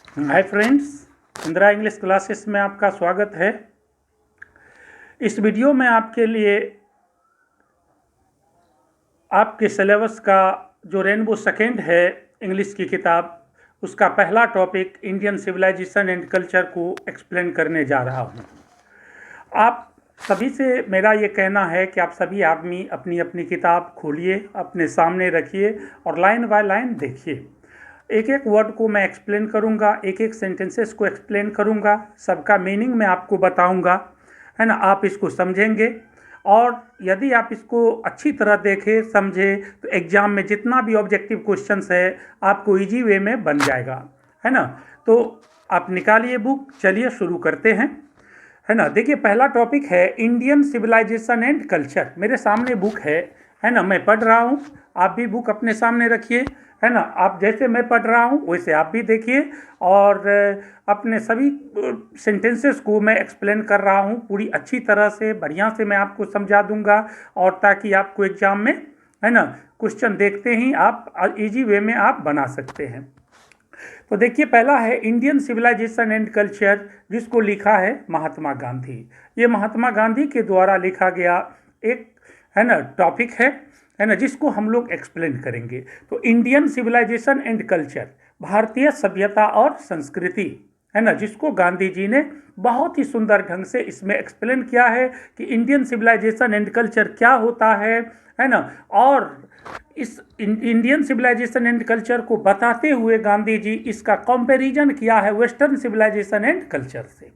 Hi friends, Indira English classes में आपका स्वागत है। इस वीडियो में आपके लिए आपके सिलेबस का जो रेनबो सेकेंड है इंग्लिश की किताब, उसका पहला topic Indian civilisation and culture को एक्सप्लेन करने जा रहा हूँ। आप सभी से मेरा ये कहना है कि आप सभी आदमी अपनी अपनी किताब खोलिए, अपने सामने रखिए और लाइन बाय लाइन देखिए। एक एक वर्ड को मैं एक्सप्लेन करूँगा, एक एक सेंटेंसेस को एक्सप्लेन करूँगा, सबका मीनिंग मैं आपको बताऊँगा, है ना। आप इसको समझेंगे और यदि आप इसको अच्छी तरह देखें, समझें, तो एग्ज़ाम में जितना भी ऑब्जेक्टिव क्वेश्चंस है आपको इजी वे में बन जाएगा, है ना। तो आप निकालिए बुक, चलिए शुरू करते हैं, है ना। देखिए, पहला टॉपिक है इंडियन सिविलाइजेशन एंड कल्चर। मेरे सामने बुक है ना, मैं पढ़ रहा हूँ। आप भी बुक अपने सामने रखिए, है ना। आप जैसे मैं पढ़ रहा हूँ वैसे आप भी देखिए और अपने सभी सेंटेंसेस को मैं एक्सप्लेन कर रहा हूँ पूरी अच्छी तरह से, बढ़िया से मैं आपको समझा दूंगा, और ताकि आपको एग्जाम में, है ना, क्वेश्चन देखते ही आप इजी वे में आप बना सकते हैं। तो देखिए, पहला है इंडियन सिविलाइजेशन एंड कल्चर, जिसको लिखा है महात्मा गांधी। ये महात्मा गांधी के द्वारा लिखा गया एक, है ना, टॉपिक है ना, जिसको हम लोग एक्सप्लेन करेंगे। तो इंडियन सिविलाइजेशन एंड कल्चर, भारतीय सभ्यता और संस्कृति, है ना, जिसको गांधी जी ने बहुत ही सुंदर ढंग से इसमें एक्सप्लेन किया है कि इंडियन सिविलाइजेशन एंड कल्चर क्या होता है ना। और इस इंडियन सिविलाइजेशन एंड कल्चर को बताते हुए गांधी जी इसका कंपैरिजन किया है वेस्टर्न सिविलाइजेशन एंड कल्चर से,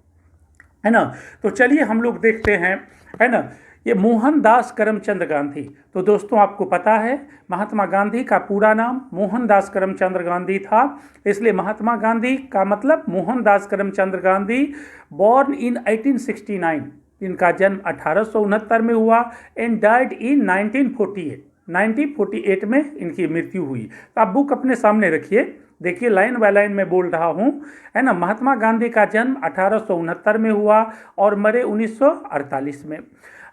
है ना। तो चलिए हम लोग देखते हैं, है ना। ये मोहनदास करमचंद गांधी, तो दोस्तों आपको पता है महात्मा गांधी का पूरा नाम मोहनदास करमचंद गांधी था, इसलिए महात्मा गांधी का मतलब मोहनदास करमचंद गांधी। बॉर्न इन 1869, इनका जन्म 1869 में हुआ एंड डाइड इन 1948 में इनकी मृत्यु हुई। तो आप बुक अपने सामने रखिए, देखिए लाइन बाय लाइन में बोल रहा हूँ, है ना। महात्मा गांधी का जन्म 1869 में हुआ और मरे 1948 में,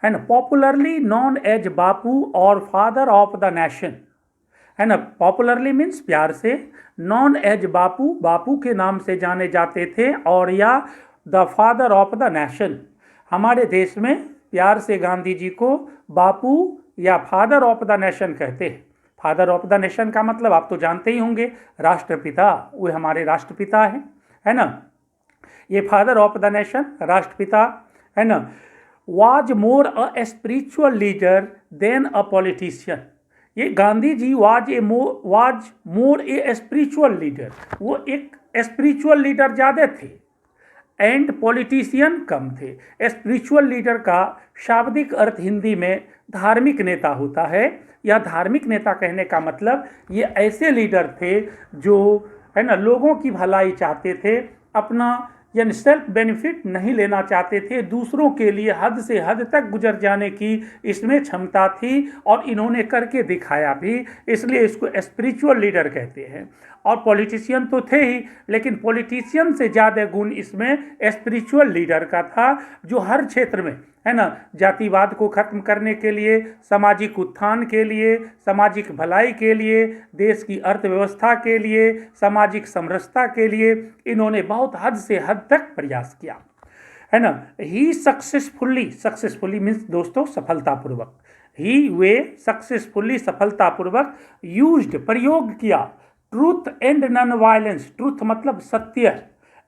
है ना। पॉपुलरली नॉन एज बापू और फादर ऑफ द नेशन, है ना। पॉपुलरली मीन्स प्यार से, नॉन एज बापू, बापू के नाम से जाने जाते थे, और या the father of the nation, हमारे देश में प्यार से गांधी जी को बापू या फादर ऑफ द नेशन कहते हैं। फादर ऑफ द नेशन का मतलब आप तो जानते ही होंगे, राष्ट्रपिता, वो हमारे राष्ट्रपिता है ना। ये फादर ऑफ द नेशन, राष्ट्रपिता, है ना। Was more a spiritual leader than a politician. ये Gandhi ji was more a spiritual leader, वो एक स्पिरिचुअल लीडर ज़्यादा थे एंड पॉलिटिशियन कम थे। स्पिरिचुअल लीडर का शाब्दिक अर्थ हिंदी में धार्मिक नेता होता है। यह धार्मिक नेता कहने का मतलब ये ऐसे लीडर थे जो, है ना, लोगों की भलाई चाहते थे, अपना यानी सेल्फ बेनिफिट नहीं लेना चाहते थे, दूसरों के लिए हद से हद तक गुजर जाने की इसमें क्षमता थी और इन्होंने करके दिखाया भी, इसलिए इसको स्पिरिचुअल लीडर कहते हैं। और पॉलिटिशियन तो थे ही, लेकिन पॉलिटिशियन से ज़्यादा गुण इसमें स्पिरिचुअल लीडर का था, जो हर क्षेत्र में, है ना, जातिवाद को खत्म करने के लिए, सामाजिक उत्थान के लिए, सामाजिक भलाई के लिए, देश की अर्थव्यवस्था के लिए, सामाजिक समरसता के लिए इन्होंने बहुत हद से हद तक प्रयास किया, है ना। ही सक्सेसफुली मीन्स दोस्तों सफलतापूर्वक, ही वे सक्सेसफुली सफलतापूर्वक यूज्ड प्रयोग किया, truth and non violence, truth मतलब सत्य,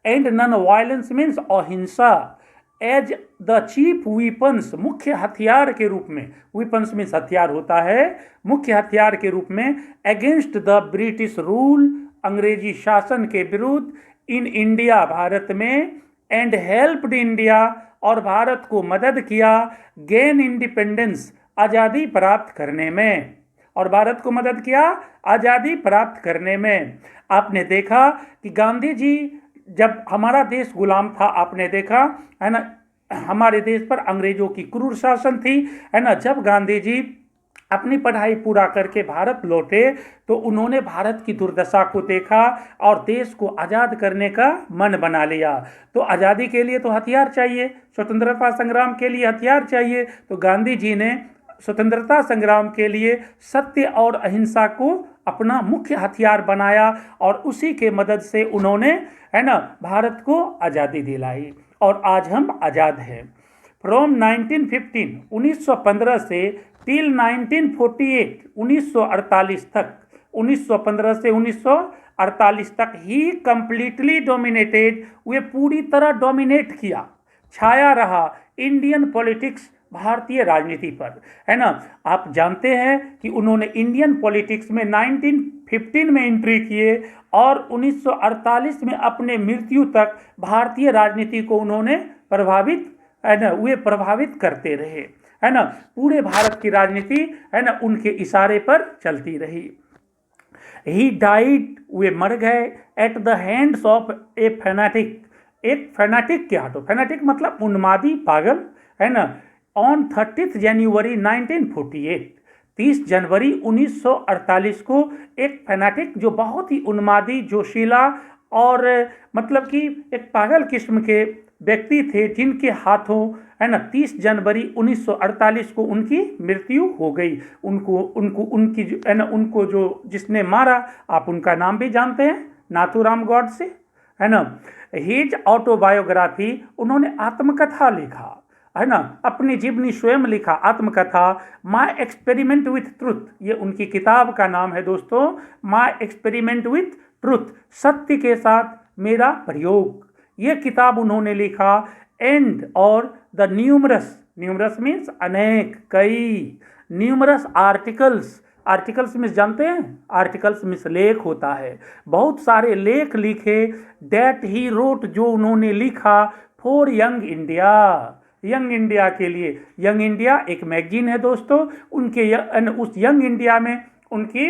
एंड नॉन वायलेंस मीन्स अहिंसा, एज द चीफ वीपन्स, मुख्य हथियार के रूप में, वीपन्स मीन्स हथियार होता है, मुख्य हथियार के रूप में, अगेंस्ट द ब्रिटिश रूल, अंग्रेजी शासन के विरुद्ध, इन इंडिया, भारत में, एंड हेल्प्ड इंडिया, और भारत को मदद किया, गेन इंडिपेंडेंस, आज़ादी प्राप्त करने में, और भारत को मदद किया आज़ादी प्राप्त करने में। आपने देखा कि गांधी जी, जब हमारा देश गुलाम था, आपने देखा, है ना, हमारे देश पर अंग्रेजों की क्रूर शासन थी, है ना। जब गांधी जी अपनी पढ़ाई पूरा करके भारत लौटे तो उन्होंने भारत की दुर्दशा को देखा और देश को आज़ाद करने का मन बना लिया। तो आज़ादी के लिए तो हथियार चाहिए, स्वतंत्रता संग्राम के लिए हथियार चाहिए, तो गांधी जी ने स्वतंत्रता संग्राम के लिए सत्य और अहिंसा को अपना मुख्य हथियार बनाया और उसी के मदद से उन्होंने, है ना, भारत को आज़ादी दिलाई और आज हम आज़ाद हैं। फ्रॉम 1915 1915 से टिल 1948 1948 तक, 1915 से 1948 तक ही कंप्लीटली डोमिनेटेड, वे पूरी तरह डोमिनेट किया, छाया रहा इंडियन पॉलिटिक्स, भारतीय राजनीति पर, है ना। आप जानते हैं कि उन्होंने इंडियन पॉलिटिक्स में 1915 में एंट्री किए और 1948 में अपने मृत्यु तक भारतीय राजनीति को उन्होंने प्रभावित, है ना, वे प्रभावित करते रहे, है ना। पूरे भारत की राजनीति, है ना, उनके इशारे पर चलती रही। ही डाइड, वे मर गए at the hands of A fanatic, एक फैनाटिक के हाथों, फैनाटिक मतलब उन्मादी, पागल, है ना, ऑन 30 जनवरी 1948, 30 जनवरी 1948 को एक फैनाटिक जो बहुत ही उन्मादी, जोशीला और मतलब कि एक पागल किस्म के व्यक्ति थे, जिनके हाथों, है ना, 30 जनवरी 1948 को उनकी मृत्यु हो गई। उनकी है ना, उनको जो जिसने मारा, आप उनका नाम भी जानते हैं, नाथूराम गॉडसे, है ना। हिज ऑटोबायोग्राफी, उन्होंने आत्मकथा लिखा, है ना, अपनी जीवनी स्वयं लिखा, आत्मकथा, माय एक्सपेरिमेंट विथ ट्रुथ, ये उनकी किताब का नाम है दोस्तों, माय एक्सपेरिमेंट विथ ट्रुथ, सत्य के साथ मेरा प्रयोग, ये किताब उन्होंने लिखा। एंड और द न्यूमरस मीन्स अनेक, कई, न्यूमरस आर्टिकल्स, आर्टिकल्स में जानते हैं, आर्टिकल्स में लेख होता है, बहुत सारे लेख लिखे, दैट ही रोट, जो उन्होंने लिखा, for young India, young India के लिए। यंग इंडिया एक मैगजीन है दोस्तों, उनके उस यंग इंडिया में उनकी,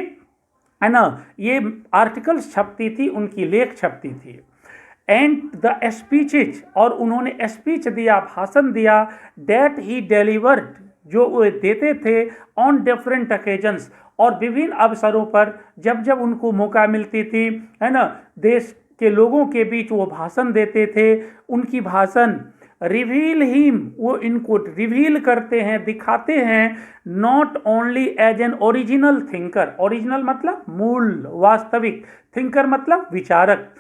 है ना, ये आर्टिकल्स छपती थी, उनकी लेख छपती थी। एंड द स्पीचेज, और उन्होंने स्पीच दिया, भाषण दिया, दैट ही डिलीवर्ड, जो वो देते थे, ऑन डिफरेंट ओकेजन्स, और विभिन्न अवसरों पर जब जब उनको मौका मिलती थी, है ना, देश के लोगों के बीच वो भाषण देते थे। उनकी भाषण रिवील हिम, वो इनको रिवील करते हैं, दिखाते हैं, not only as an original thinker, original मतलब मूल, वास्तविक, थिंकर मतलब विचारक,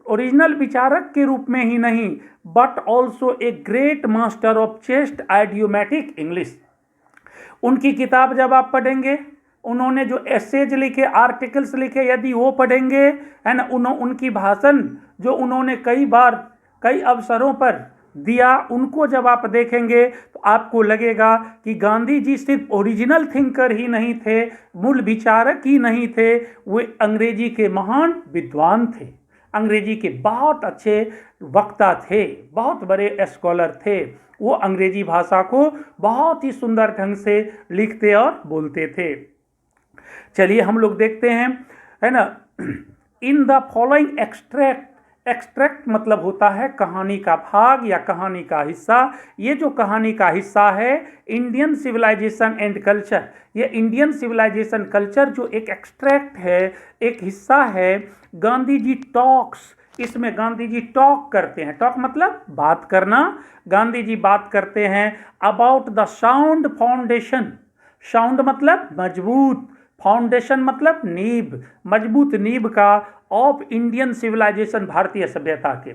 ओरिजिनल विचारक के रूप में ही नहीं, but also a great master of chaste idiomatic English. उनकी किताब जब आप पढ़ेंगे, उन्होंने जो एसेज लिखे, आर्टिकल्स लिखे, यदि वो पढ़ेंगे, है ना, उनकी भाषण जो उन्होंने कई बार कई अवसरों पर दिया, उनको जब आप देखेंगे तो आपको लगेगा कि गांधी जी सिर्फ ओरिजिनल थिंकर ही नहीं थे, मूल विचारक ही नहीं थे, वे अंग्रेजी के महान विद्वान थे, अंग्रेजी के बहुत अच्छे वक्ता थे, बहुत बड़े स्कॉलर थे। वो अंग्रेजी भाषा को बहुत ही सुंदर ढंग से लिखते और बोलते थे। चलिए हम लोग देखते हैं, है ना, in the following extract, extract मतलब होता है कहानी का भाग या कहानी का हिस्सा। ये जो कहानी का हिस्सा है, इंडियन सिविलाइजेशन एंड कल्चर, ये इंडियन सिविलाइजेशन कल्चर जो एक एक्सट्रैक्ट है, एक हिस्सा है। गांधी जी टॉक्स, इसमें गांधी जी टॉक करते हैं, टॉक मतलब बात करना, गांधी जी बात करते हैं about the sound foundation, sound मतलब मजबूत, फाउंडेशन मतलब नींव, मजबूत नींव का, ऑफ इंडियन सिविलाइजेशन, भारतीय सभ्यता के,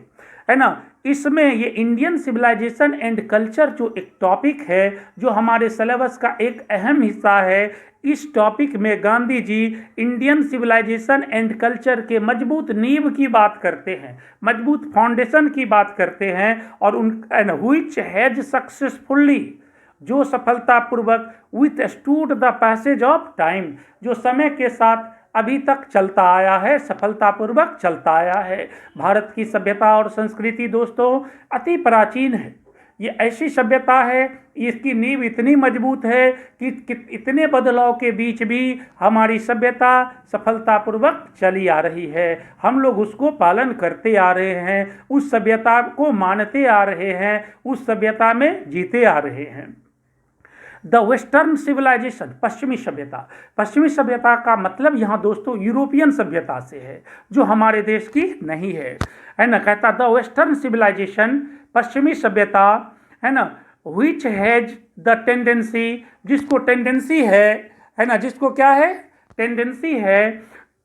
है ना। इसमें ये इंडियन सिविलाइजेशन एंड कल्चर जो एक टॉपिक है, जो हमारे सिलेबस का एक अहम हिस्सा है, इस टॉपिक में Gandhi ji Indian civilisation and culture के मजबूत नींव की बात करते हैं, मजबूत फाउंडेशन की बात करते हैं, और उन व्हिच हैज सक्सेसफुली, जो सफलतापूर्वक, with stood the passage of time, जो समय के साथ अभी तक चलता आया है, सफलतापूर्वक चलता आया है। भारत की सभ्यता और संस्कृति दोस्तों अति प्राचीन है, ये ऐसी सभ्यता है, इसकी नींव इतनी मजबूत है कि इतने बदलाव के बीच भी हमारी सभ्यता सफलतापूर्वक चली आ रही है। हम लोग उसको पालन करते आ रहे हैं, उस सभ्यता को मानते आ रहे हैं, उस सभ्यता में जीते आ रहे हैं। द वेस्टर्न सिविलाइजेशन, पश्चिमी सभ्यता, पश्चिमी सभ्यता का मतलब यहाँ दोस्तों यूरोपियन सभ्यता से है, जो हमारे देश की नहीं है, है ना। कहता द वेस्टर्न सिविलाइजेशन, पश्चिमी सभ्यता, है ना, विच हैज द टेंडेंसी, जिसको टेंडेंसी है ना, जिसको क्या है, टेंडेंसी है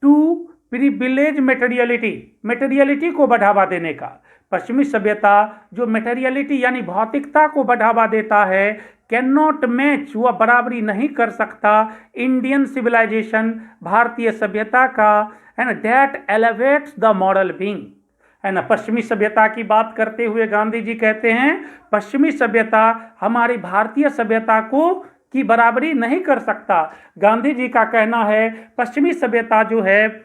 टू प्रिविलेज मटेरियलिटी को बढ़ावा देने का। पश्चिमी सभ्यता जो मटेरियलिटी यानी भौतिकता को बढ़ावा देता है, कैन नॉट मैच, वह बराबरी नहीं कर सकता इंडियन सिविलाइजेशन, भारतीय सभ्यता का, है ना, that elevates the moral being, है ना। पश्चिमी सभ्यता की बात करते हुए गांधी जी कहते हैं पश्चिमी सभ्यता हमारी भारतीय सभ्यता को की बराबरी नहीं कर सकता। गांधी जी का कहना है पश्चिमी सभ्यता जो है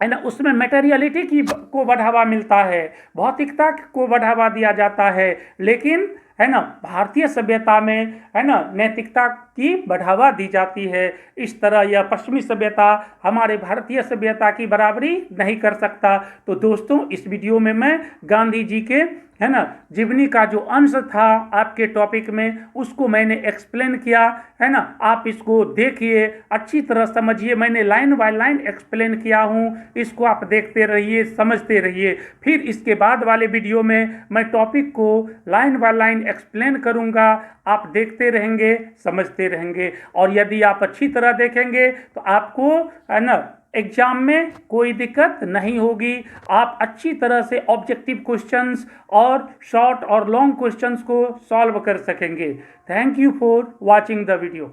ना, उसमें मटेरियलिटी की को बढ़ावा मिलता है, भौतिकता को बढ़ावा दिया जाता है, लेकिन है ना भारतीय सभ्यता में, है ना, नैतिकता की बढ़ावा दी जाती है। इस तरह यह पश्चिमी सभ्यता हमारे भारतीय सभ्यता की बराबरी नहीं कर सकता। तो दोस्तों, इस वीडियो में मैं गांधी जी के, है ना, जीवनी का जो अंश था आपके टॉपिक में, उसको मैंने एक्सप्लेन किया, है ना। आप इसको देखिए, अच्छी तरह समझिए, मैंने लाइन बाय लाइन एक्सप्लेन किया हूँ, इसको आप देखते रहिए, समझते रहिए। फिर इसके बाद वाले वीडियो में मैं टॉपिक को लाइन बाय लाइन एक्सप्लेन करूँगा, आप देखते रहेंगे, समझते रहेंगे, और यदि आप अच्छी तरह देखेंगे तो आपको, है ना, एग्जाम में कोई दिक्कत नहीं होगी। आप अच्छी तरह से ऑब्जेक्टिव क्वेश्चंस और शॉर्ट और लॉन्ग क्वेश्चंस को सॉल्व कर सकेंगे। Thank you for watching the video.